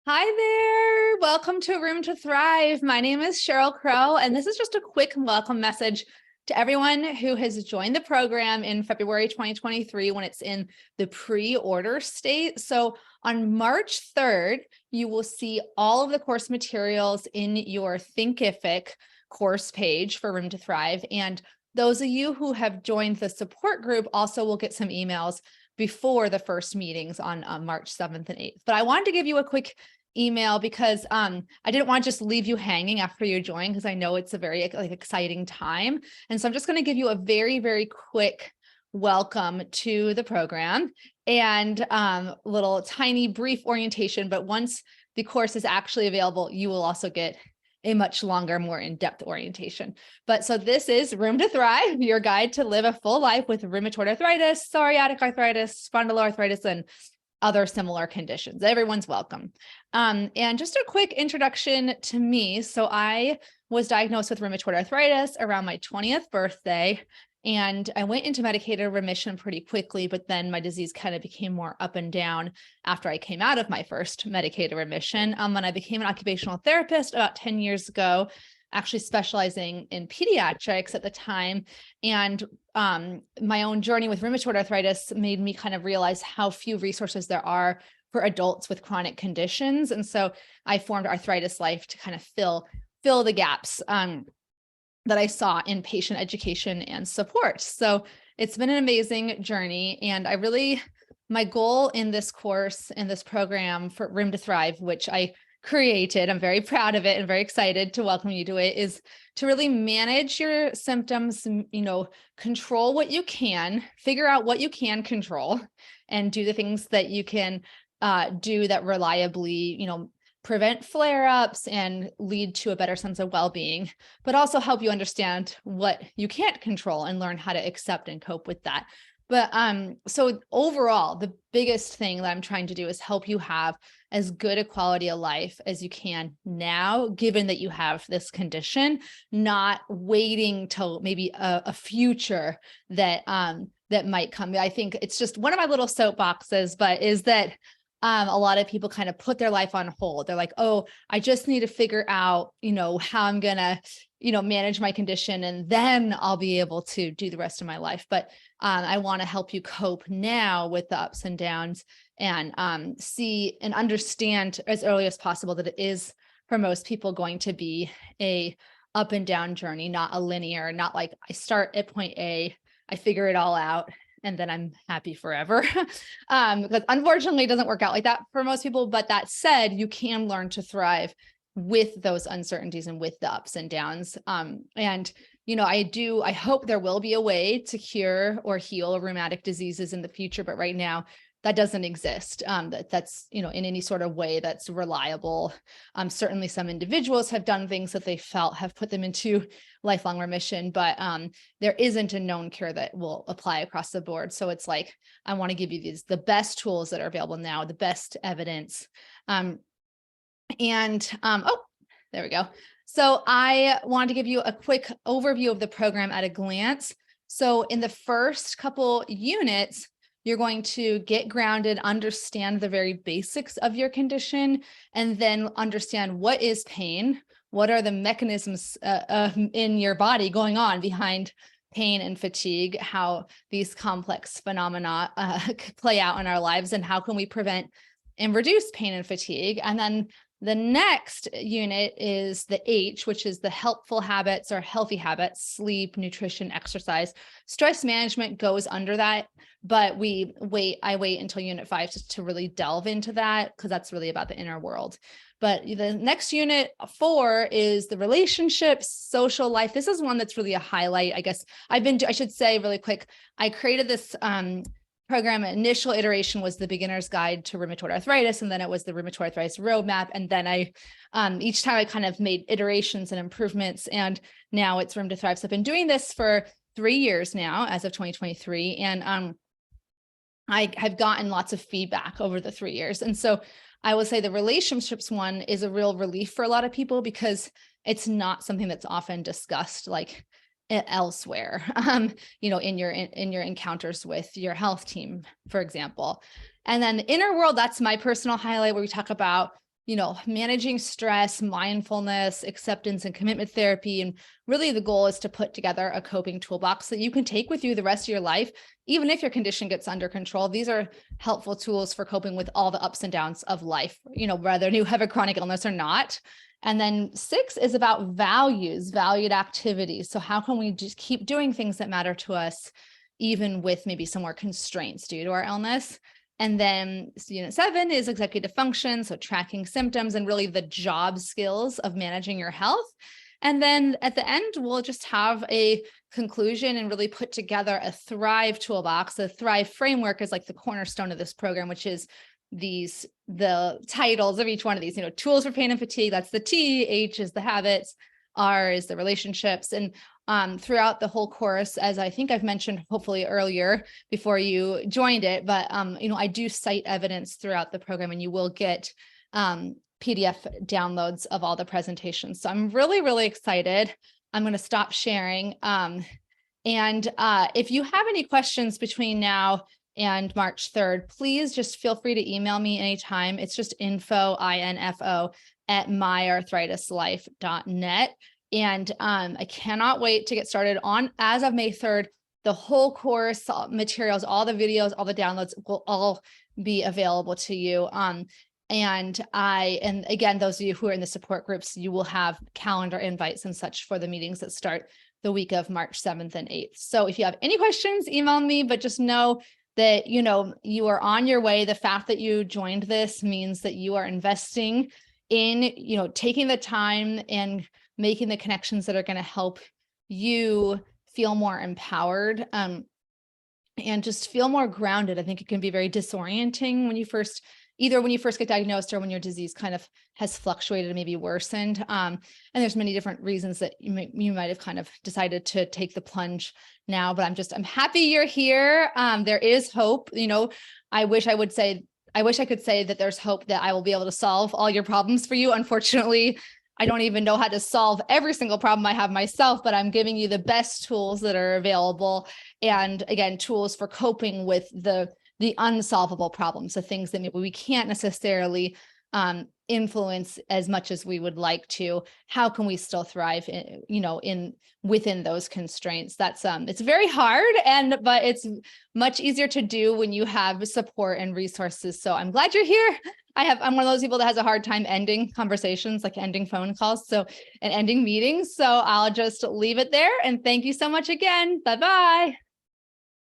Hi there. Welcome to Room to Thrive. My name is Cheryl Crow, and this is just a quick welcome message to everyone who has joined the program in February 2023 when it's in the pre-order state. So on March 3rd, you will see all of the course materials in your Thinkific course page for Room to Thrive. And those of you who have joined the support group also will get some emails before the first meetings on March 7th and 8th. But I wanted to give you a quick email because I didn't want to just leave you hanging after you join, because I know it's a very exciting time. And so I'm just going to give you a very, very quick welcome to the program and little tiny brief orientation. But once the course is actually available, you will also get a much longer, more in-depth orientation. But so this is Room to Thrive, your guide to live a full life with rheumatoid arthritis, psoriatic arthritis, spondyloarthritis, and other similar conditions. Everyone's welcome. And just a quick introduction to me. So I was diagnosed with rheumatoid arthritis around my 20th birthday, and I went into medicated remission pretty quickly, but then my disease kind of became more up and down after I came out of my first medicated remission. When I became an occupational therapist about 10 years ago, actually specializing in pediatrics at the time. And my own journey with rheumatoid arthritis made me kind of realize how few resources there are for adults with chronic conditions. And so I formed Arthritis Life to kind of fill the gaps that I saw in patient education and support. So it's been an amazing journey. And my goal in this course, in this program for Room to Thrive, which I created, I'm very proud of it and very excited to welcome you to it, is to really manage your symptoms, control what you can, figure out what you can control, and do the things that you can do that reliably, prevent flare-ups and lead to a better sense of well-being, but also help you understand what you can't control and learn how to accept and cope with that. But so overall, the biggest thing that I'm trying to do is help you have as good a quality of life as you can now, given that you have this condition, not waiting till maybe a future that might come. I think it's just one of my little soapboxes, but is that a lot of people kind of put their life on hold. They're like, oh, I just need to figure out, how I'm going to, manage my condition, and then I'll be able to do the rest of my life. But I want to help you cope now with the ups and downs and see and understand as early as possible that it is, for most people, going to be a up and down journey, not a linear, not like I start at point A, I figure it all out, and then I'm happy forever. Because unfortunately, it doesn't work out like that for most people. But that said, you can learn to thrive with those uncertainties and with the ups and downs. I hope there will be a way to cure or heal rheumatic diseases in the future, but right now that doesn't exist. That's in any sort of way that's reliable. Certainly some individuals have done things that they felt have put them into lifelong remission, but there isn't a known cure that will apply across the board. So it's like, I want to give you the best tools that are available now, the best evidence. There we go. So I want to give you a quick overview of the program at a glance. So in the first couple units, you're going to get grounded, understand the very basics of your condition, and then understand what is pain, what are the mechanisms in your body going on behind pain and fatigue, how these complex phenomena play out in our lives, and how can we prevent and reduce pain and fatigue. And then the next unit is the H, which is the helpful habits or healthy habits: sleep, nutrition, exercise. Stress management goes under that, but I wait until unit 5 to really delve into that, because that's really about the inner world. But the next unit 4 is the relationships, social life. This is one that's really a highlight. I guess I should say really quick, I created this program. Initial iteration was the beginner's guide to rheumatoid arthritis, and then it was the rheumatoid arthritis roadmap. And then each time I kind of made iterations and improvements, and now it's Room to Thrive. So I've been doing this for 3 years now, as of 2023. And I have gotten lots of feedback over the 3 years. And so I will say the relationships one is a real relief for a lot of people, because it's not something that's often discussed like elsewhere, in your encounters with your health team, for example. And then the inner world, that's my personal highlight, where we talk about managing stress, mindfulness, acceptance, and commitment therapy. And really the goal is to put together a coping toolbox that you can take with you the rest of your life, even if your condition gets under control. These are helpful tools for coping with all the ups and downs of life, whether you have a chronic illness or not. And then 6 is about valued activities. So how can we just keep doing things that matter to us, even with maybe some more constraints due to our illness? And then unit 7 is executive function. So tracking symptoms and really the job skills of managing your health. And then at the end, we'll just have a conclusion and really put together a Thrive toolbox. The Thrive framework is like the cornerstone of this program, which is the titles of each one of these, tools for pain and fatigue, that's the T, H is the habits, R is the relationships. And throughout the whole course, as I think I've mentioned, hopefully earlier before you joined it, but I do cite evidence throughout the program, and you will get PDF downloads of all the presentations. So I'm really, really excited. I'm going to stop sharing. And if you have any questions between now and March 3rd, please just feel free to email me anytime. It's just info, info at myarthritislife.net. And I cannot wait to get started on, as of May 3rd, the whole course materials, all the videos, all the downloads will all be available to you. And again, those of you who are in the support groups, you will have calendar invites and such for the meetings that start the week of March 7th and 8th. So if you have any questions, email me, but just know that, you are on your way. The fact that you joined this means that you are investing in, taking the time and making the connections that are going to help you feel more empowered, and just feel more grounded. I think it can be very disorienting when you first get diagnosed or when your disease kind of has fluctuated and maybe worsened. And there's many different reasons that you might have kind of decided to take the plunge now, but I'm happy you're here. There is hope. I wish I could say that there's hope that I will be able to solve all your problems for you. Unfortunately, I don't even know how to solve every single problem I have myself, but I'm giving you the best tools that are available. And again, tools for coping with the unsolvable problems, the things that maybe we can't necessarily influence as much as we would like to. How can we still thrive within those constraints? That's it's very hard, but it's much easier to do when you have support and resources. So I'm glad you're here. I'm one of those people that has a hard time ending conversations, like ending phone calls, and ending meetings. So I'll just leave it there. And thank you so much again. Bye-bye.